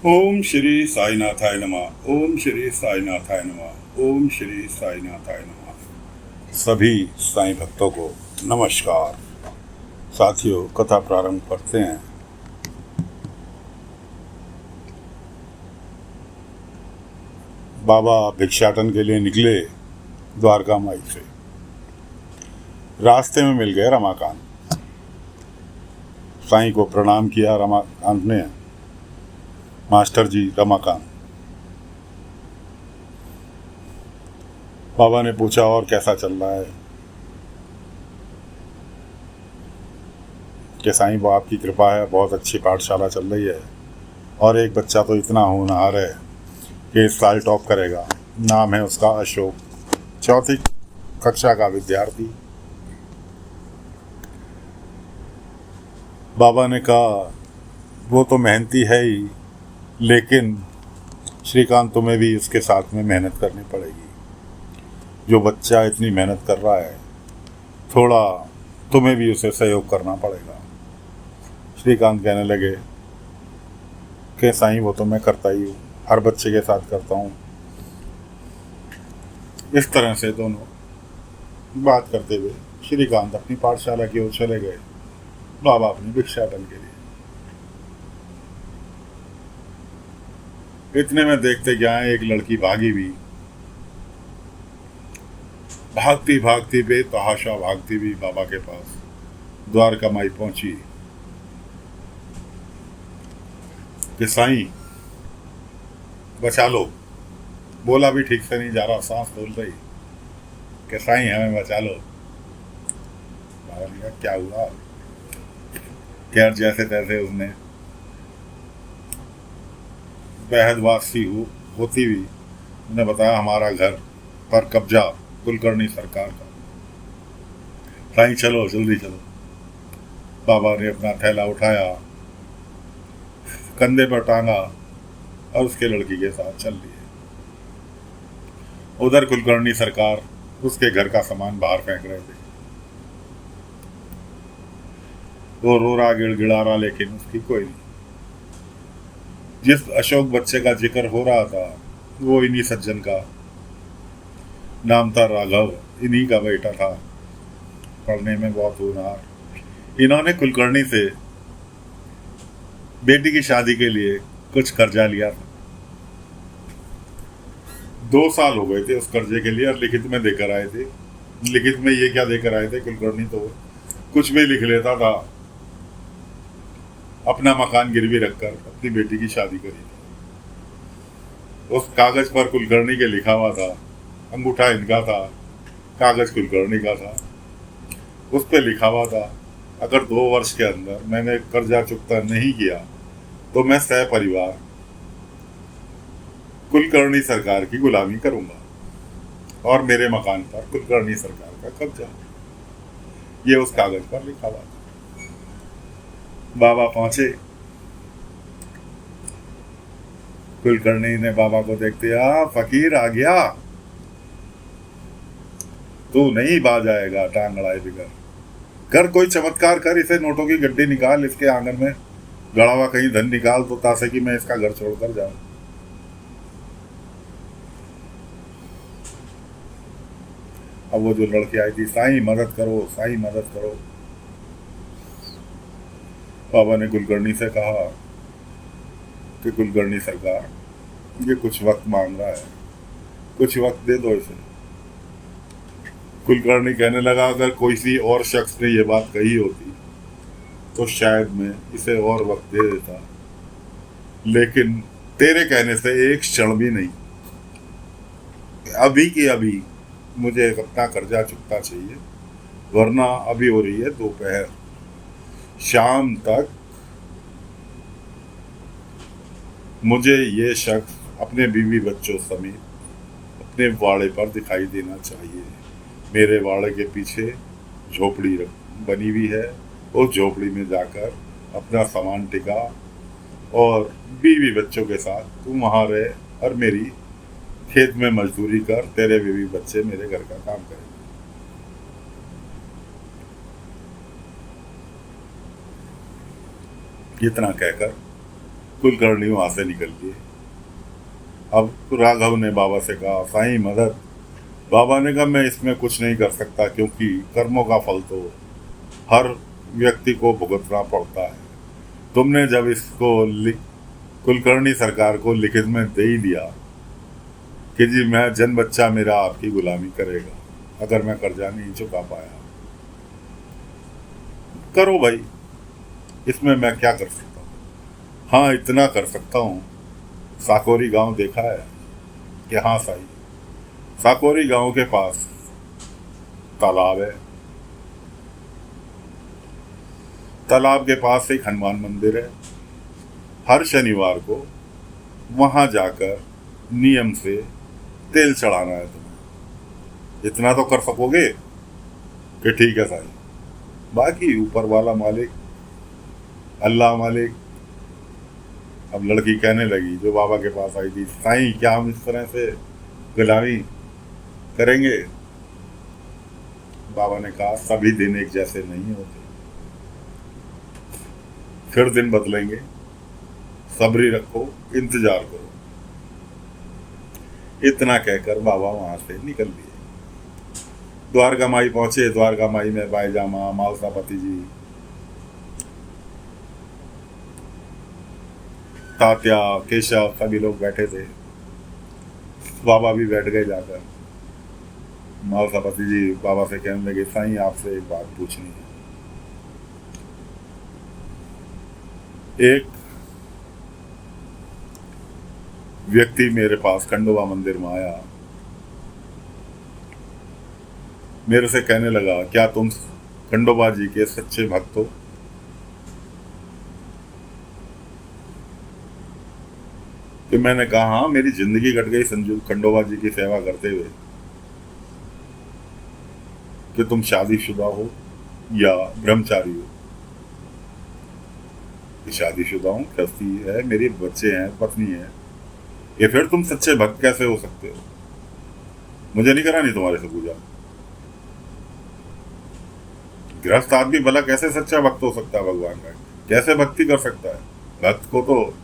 ओम श्री साईनाथाय नमः। ओम श्री साईनाथाय नमः। ओम श्री साईनाथाय नमः। सभी साईं भक्तों को नमस्कार। साथियों, कथा प्रारंभ करते हैं। बाबा भिक्षाटन के लिए निकले द्वारका माई से। रास्ते में मिल गए रमाकांत। साईं को प्रणाम किया रमाकांत ने। मास्टर जी रमाकांत। बाबा ने पूछा, और कैसा चल रहा है? कि साईं वो आपकी कृपा है, बहुत अच्छी पाठशाला चल रही है और एक बच्चा तो इतना होनहार है कि इस साल टॉप करेगा। नाम है उसका अशोक, 4वीं कक्षा का विद्यार्थी। बाबा ने कहा, वो तो मेहनती है ही, लेकिन श्रीकांत तुम्हें भी इसके साथ में मेहनत करनी पड़ेगी। जो बच्चा इतनी मेहनत कर रहा है, थोड़ा तुम्हें भी उसे सहयोग करना पड़ेगा। श्रीकांत कहने लगे कि साईं वो तो मैं करता ही हूँ, हर बच्चे के साथ करता हूँ। इस तरह से दोनों बात करते हुए श्रीकांत अपनी पाठशाला की ओर चले गए, बाबा अपनी भिक्षाटन के लिए। इतने में देखते क्या है, एक लड़की भागी भी, भागती भागती बेतहाशा भागती भी बाबा के पास द्वारका माई पहुंची कि साईं बचा लो। बोला भी ठीक से नहीं जा रहा, सांस फूल रही कि साईं हमें बचा लो। बाबा ने कहा, क्या हुआ? खैर जैसे तैसे उसने बेहदवासी होती हुई उन्हें बताया, हमारा घर पर कब्जा कुलकर्णी सरकार का। साईं चलो, जल्दी चलो। बाबा ने अपना थैला उठाया, कंधे पर टांगा और उसके लड़की के साथ चल लिए। उधर कुलकर्णी सरकार उसके घर का सामान बाहर फेंक रहे थे। वो रो रहा, गिड़गिड़ा रहा, लेकिन उसकी कोई नहीं। जिस अशोक बच्चे का जिक्र हो रहा था, वो इन्हीं सज्जन का नाम था, राघव। इन्हीं का बेटा था, पढ़ने में बहुत होनहार। इन्होंने कुलकर्णी से बेटी की शादी के लिए कुछ कर्जा लिया था। 2 साल हो गए थे उस कर्जे के लिए, और लिखित में देकर आए थे। लिखित में ये क्या देकर आए थे, कुलकर्णी तो कुछ भी लिख लेता था। अपना मकान गिरवी रखकर अपनी बेटी की शादी करी। उस कागज पर कुलकर्णी के लिखा हुआ था, अंगूठा इनका था, कागज कुलकर्णी का था। उस पर लिखा हुआ था, अगर 2 वर्ष के अंदर मैंने कर्जा चुकता नहीं किया तो मैं सह परिवार कुलकर्णी सरकार की गुलामी करूंगा और मेरे मकान पर कुलकर्णी सरकार का कब्जा। ये उस कागज पर लिखा हुआ था। बाबा पहुंचे। कुलकर्णी ने बाबा को देखते, फकीर आ गया, तू नहीं बाज आएगा, टांग अड़ाए बिगर। कर कोई चमत्कार कर, इसे नोटों की गड्डी निकाल, इसके आंगन में गड़ा हुआ कहीं धन निकाल, तो तासे कि मैं इसका घर छोड़कर जाऊं। अब वो जो लड़की आई थी, साईं मदद करो, साईं मदद करो। बाबा ने कुलकर्णी से कहा कि कुलकर्णी सरकार, ये कुछ वक्त मांग रहा है, कुछ वक्त दे दो इसे। कुलकर्णी कहने लगा, अगर कोई सी और शख्स ने ये बात कही होती तो शायद मैं इसे और वक्त दे देता, लेकिन तेरे कहने से एक क्षण भी नहीं, अभी की अभी मुझे अपना कर्जा चुकता चाहिए, वरना अभी हो रही है दोपहर, शाम तक मुझे ये शख्स अपने बीवी बच्चों समेत अपने वाड़े पर दिखाई देना चाहिए। मेरे वाड़े के पीछे झोपड़ी बनी हुई है, उस झोपड़ी में जाकर अपना सामान टिका और बीवी बच्चों के साथ तू वहाँ रहे और मेरी खेत में मजदूरी कर, तेरे बीवी बच्चे मेरे घर का काम करेंगे। इतना कहकर कुलकर्णी वहाँ से निकल लिए। अब राघव ने बाबा से कहा, साईं मदद। बाबा ने कहा, मैं इसमें कुछ नहीं कर सकता, क्योंकि कर्मों का फल तो हर व्यक्ति को भुगतना पड़ता है। तुमने जब इसको कुलकर्णी सरकार को लिखित में दे ही दिया कि जी मैं जन बच्चा मेरा आपकी गुलामी करेगा अगर मैं कर्जा नहीं चुका पाया, करो भाई, इसमें मैं क्या कर सकता हूँ। हाँ, इतना कर सकता हूँ, साकोरी गांव देखा है कि हाँ साईं, साकोरी गांव के पास तालाब है, तालाब के पास एक हनुमान मंदिर है। हर शनिवार को वहां जाकर नियम से तेल चढ़ाना है तुम्हें। इतना तो कर सकोगे कि ठीक है साईं, बाकी ऊपर वाला मालिक, अल्लाह मालिक। अब लड़की कहने लगी जो बाबा के पास आई थी, साईं क्या हम इस तरह से गुलामी करेंगे? बाबा ने कहा, सभी दिन एक जैसे नहीं होते, फिर दिन बदलेंगे, सब्री रखो, इंतजार करो। इतना कहकर बाबा वहां से निकल लिए। द्वारका माई पहुंचे। द्वारका माई में बाईजामा, मालसापति जी, तात्या, केशव, सभी लोग बैठे थे। बाबा भी बैठ गए जाकर। मालसापति जी बाबा से कहने लगे, साईं आपसे एक बात पूछनी है। एक व्यक्ति मेरे पास खंडोबा मंदिर में आया, मेरे से कहने लगा, क्या तुम खंडोबा जी के सच्चे भक्त हो? कि मैंने कहा, हाँ, मेरी जिंदगी कट गई संजू खंडोबा जी की सेवा करते हुए। कि तुम शादीशुदा हो या ब्रह्मचारी हो? कि शादीशुदा हूं, गृहस्थी है, मेरे बच्चे हैं, पत्नी है। ये फिर तुम सच्चे भक्त कैसे हो सकते हो? मुझे नहीं करानी तुम्हारे से पूजा। गृहस्थ आदमी भला कैसे सच्चा भक्त हो सकता है भगवान का? कैसे भक्ति कर सकता है? भक्त को तो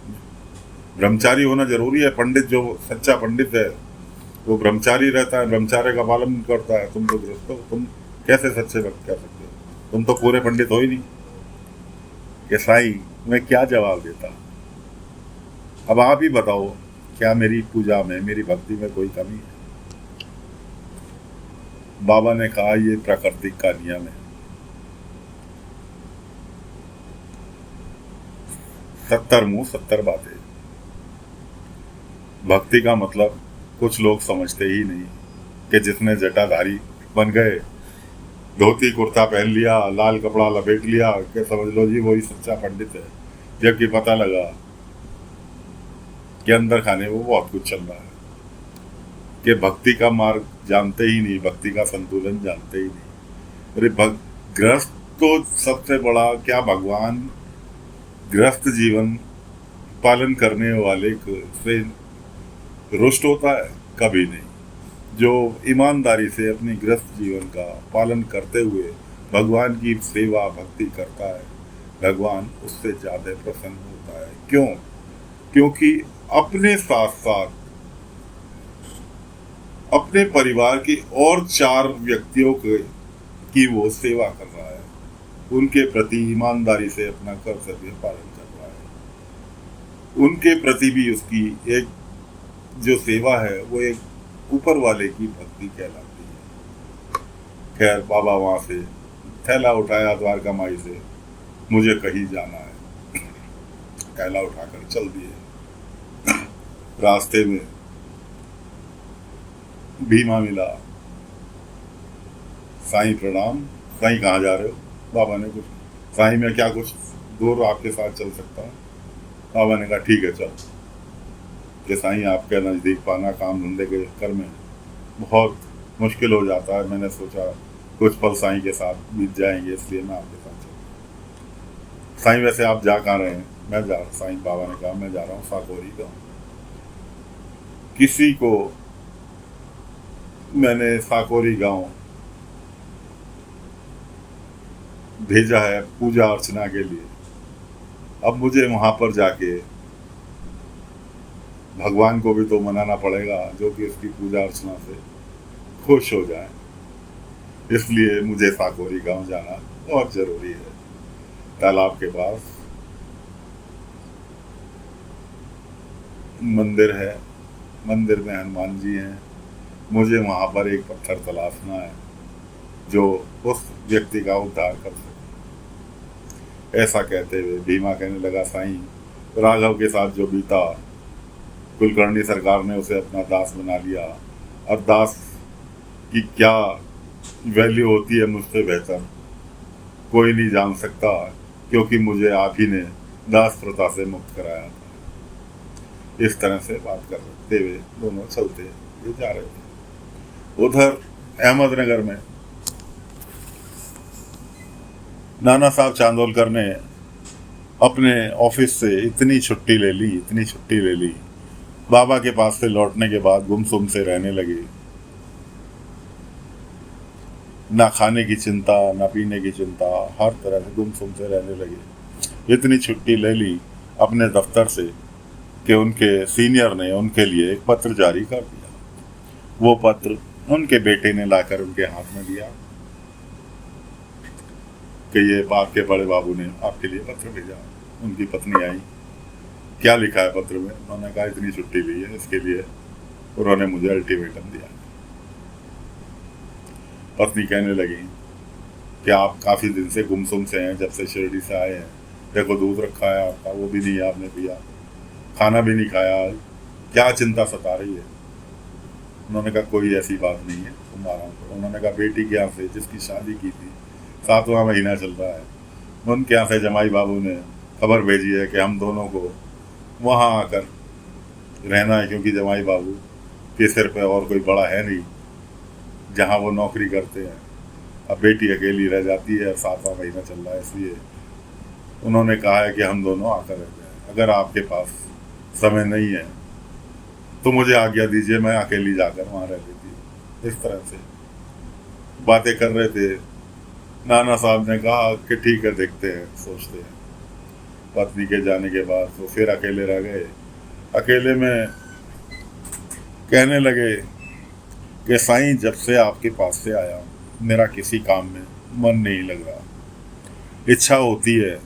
ब्रह्मचारी होना जरूरी है। पंडित जो सच्चा पंडित है वो ब्रह्मचारी रहता है, ब्रह्मचार्य का पालन करता है। तुम तो गृहस्थ हो, तुम कैसे सच्चे भक्त कह सकते हो? तुम तो पूरे पंडित हो ही नहीं। कि साईं मैं क्या जवाब देता? अब आप ही बताओ, क्या मेरी पूजा में, मेरी भक्ति में कोई कमी है? बाबा ने कहा, ये प्राकृतिक का नियम है। 70 मुंह 70 बातें। भक्ति का मतलब कुछ लोग समझते ही नहीं कि जिसने जटाधारी बन गए, धोती कुर्ता पहन लिया, लाल कपड़ा लपेट लिया, कि समझ लो जी वही सच्चा पंडित है। जबकि पता लगा कि अंदर खाने वो बहुत कुछ चल रहा है, कि भक्ति का मार्ग जानते ही नहीं, भक्ति का संतुलन जानते ही नहीं। अरे गृहस्थ तो सबसे बड़ा, क्या भगवान गृहस्थ जीवन पालन करने वाले से रुष्ट होता है? कभी नहीं। जो ईमानदारी से अपनी गृहस्थ जीवन का पालन करते हुए भगवान की सेवा भक्ति करता है, भगवान उससे ज्यादा प्रसन्न होता है। क्यों? क्योंकि अपने साथ साथ अपने परिवार के और 4 व्यक्तियों की वो सेवा कर रहा है, उनके प्रति ईमानदारी से अपना कर्तव्य पालन कर रहा है। उनके प्रति भी उसकी एक जो सेवा है वो एक ऊपर वाले की भक्ति कहलाती है। खैर, बाबा वहां से थैला उठाया द्वारका माई से, मुझे कहीं जाना है। थैला उठाकर चल दिए। रास्ते में भीमा मिला। साईं प्रणाम। साईं कहाँ जा रहे हो? बाबा ने कुछ, साईं मैं क्या कुछ दूर आपके साथ चल सकता हूँ? बाबा ने कहा, ठीक है चल। कि साईं आपके नज़दीक पाना काम धंधे के चक्कर में बहुत मुश्किल हो जाता है, मैंने सोचा कुछ पल साईं के साथ बीत जाएंगे, इसलिए मैं आपके साथ चलूँ। साईं वैसे आप जा कहाँ रहे हैं? मैं जा रहा। साईं बाबा ने कहा, मैं जा रहा हूँ साकोरी गाँव। किसी को मैंने साकोरी गांव भेजा है पूजा अर्चना के लिए। अब मुझे वहां पर जाके भगवान को भी तो मनाना पड़ेगा जो कि उसकी पूजा अर्चना से खुश हो जाए। इसलिए मुझे साकोरी गांव जाना बहुत जरूरी है। तालाब के पास मंदिर है, मंदिर में हनुमान जी हैं। मुझे वहाँ पर एक पत्थर तलाशना है जो उस व्यक्ति का उद्धार कर सके। ऐसा कहते हुए भीमा कहने लगा, साईं, राघव के साथ जो बीता, कुलकर्णी सरकार ने उसे अपना दास बना लिया, और दास की क्या वैल्यू होती है मुझसे बेहतर कोई नहीं जान सकता, क्योंकि मुझे आप ही ने दास प्रथा से मुक्त कराया था। इस तरह से बात करते हुए दोनों चलते हुए जा रहे थे। उधर अहमदनगर में नाना साहब चांदोलकर ने अपने ऑफिस से इतनी छुट्टी ले ली, बाबा के पास से लौटने के बाद गुमसुम से रहने लगे। ना खाने की चिंता, ना पीने की चिंता, हर तरह से गुमसुम से रहने लगे। इतनी छुट्टी ले ली अपने दफ्तर से कि उनके सीनियर ने उनके लिए एक पत्र जारी कर दिया। वो पत्र उनके बेटे ने लाकर उनके हाथ में दिया कि ये आपके बड़े बाबू ने आपके लिए पत्र भेजा। उनकी पत्नी आई, क्या लिखा है पत्र में? उन्होंने कहा इतनी छुट्टी ली है, इसके लिए उन्होंने मुझे अल्टीमेटम दिया। पत्नी कहने लगी कि आप काफ़ी दिन से गुमसुम से हैं, जब से शिरडी से आए हैं। देखो दूध रखा है आपका, वो भी नहीं आपने पिया, खाना भी नहीं खाया, क्या चिंता सता रही है? उन्होंने कहा कोई ऐसी बात नहीं है, तुम आराम करो। उन्होंने कहा बेटी के यहाँ से जिसकी शादी की थी, 7वां महीना चल रहा है, उनके यहाँ से जमाई बाबू ने खबर भेजी है कि हम दोनों को वहाँ आकर रहना है, क्योंकि जमाई बाबू के सिर पे और कोई बड़ा है नहीं जहाँ वो नौकरी करते हैं। अब बेटी अकेली रह जाती है, 7वां महीना चल रहा है, इसलिए उन्होंने कहा है कि हम दोनों आकर रहते हैं। अगर आपके पास समय नहीं है तो मुझे आज्ञा दीजिए, मैं अकेली जाकर वहाँ रह लेती हूँ। इस तरह से बातें कर रहे थे। नाना साहब ने कहा कि ठीक है, देखते हैं, सोचते हैं। पत्नी के जाने के बाद वो फिर अकेले रह गए। अकेले में कहने लगे कि साईं, जब से आपके पास से आया मेरा किसी काम में मन नहीं लग रहा। इच्छा होती है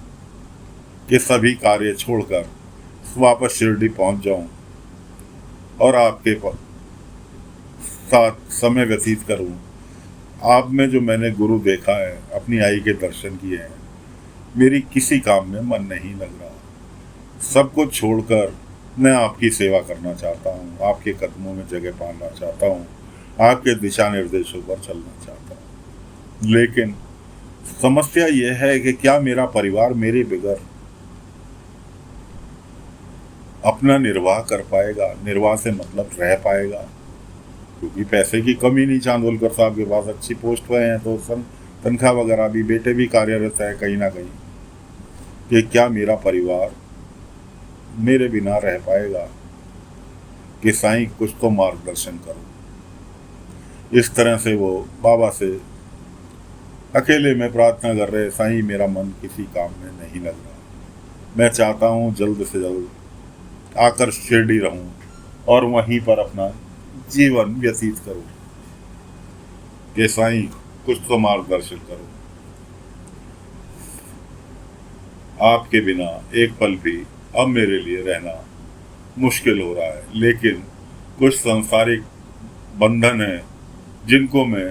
कि सभी कार्य छोड़कर वापस शिरडी पहुंच जाऊं और आपके साथ समय व्यतीत करूं। आप में जो मैंने गुरु देखा है, अपनी आई के दर्शन किए हैं, मेरी किसी काम में मन नहीं लग रहा। सब कुछ छोड़कर मैं आपकी सेवा करना चाहता हूँ, आपके कदमों में जगह पाना चाहता हूँ, आपके दिशा निर्देशों पर चलना चाहता हूँ। लेकिन समस्या यह है कि क्या मेरा परिवार मेरे बगैर अपना निर्वाह कर पाएगा, निर्वाह से मतलब रह पाएगा? क्योंकि पैसे की कमी नहीं चांदोलकर साहब के पास, अच्छी पोस्ट पे हैं, तो तनख्वाह वगैरह भी, बेटे भी कार्यरत है कहीं ना कहीं, कि क्या मेरा परिवार मेरे बिना रह पाएगा? कि साईं कुछ तो मार्गदर्शन करो। इस तरह से वो बाबा से अकेले में प्रार्थना कर रहे, साईं मेरा मन किसी काम में नहीं लग रहा, मैं चाहता हूँ जल्द से जल्द आकर शिरडी रहूं और वहीं पर अपना जीवन व्यतीत करूं। कि साईं कुछ तो मार्गदर्शन करो, आपके बिना एक पल भी अब मेरे लिए रहना मुश्किल हो रहा है। लेकिन कुछ सांसारिक बंधन है जिनको मैं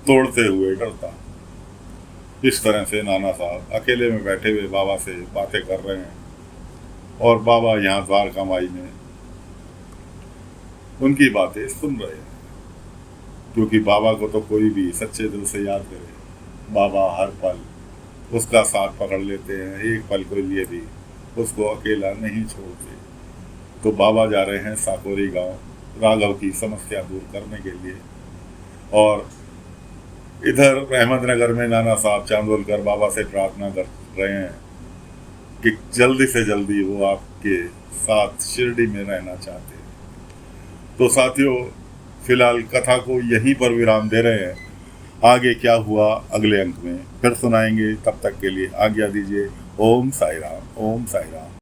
तोड़ते हुए डरता। इस तरह से नाना साहब अकेले में बैठे हुए बाबा से बातें कर रहे हैं, और बाबा यहाँ द्वारका माई में उनकी बातें सुन रहे हैं। क्योंकि बाबा को तो कोई भी सच्चे दिल से याद करे, बाबा हर पल उसका साथ पकड़ लेते हैं, एक पल के लिए भी उसको अकेला नहीं छोड़ते। तो बाबा जा रहे हैं साकोरी गांव राघव की समस्या दूर करने के लिए। और इधर अहमदनगर में नाना साहब चांदोलकर बाबा से प्रार्थना कर रहे हैं कि जल्दी से जल्दी वो आपके साथ शिरडी में रहना चाहते हैं। तो साथियों, फिलहाल कथा को यहीं पर विराम दे रहे हैं। आगे क्या हुआ अगले अंक में फिर सुनाएंगे। तब तक के लिए आज्ञा दीजिए। ओम साई राम, ओम साई राम।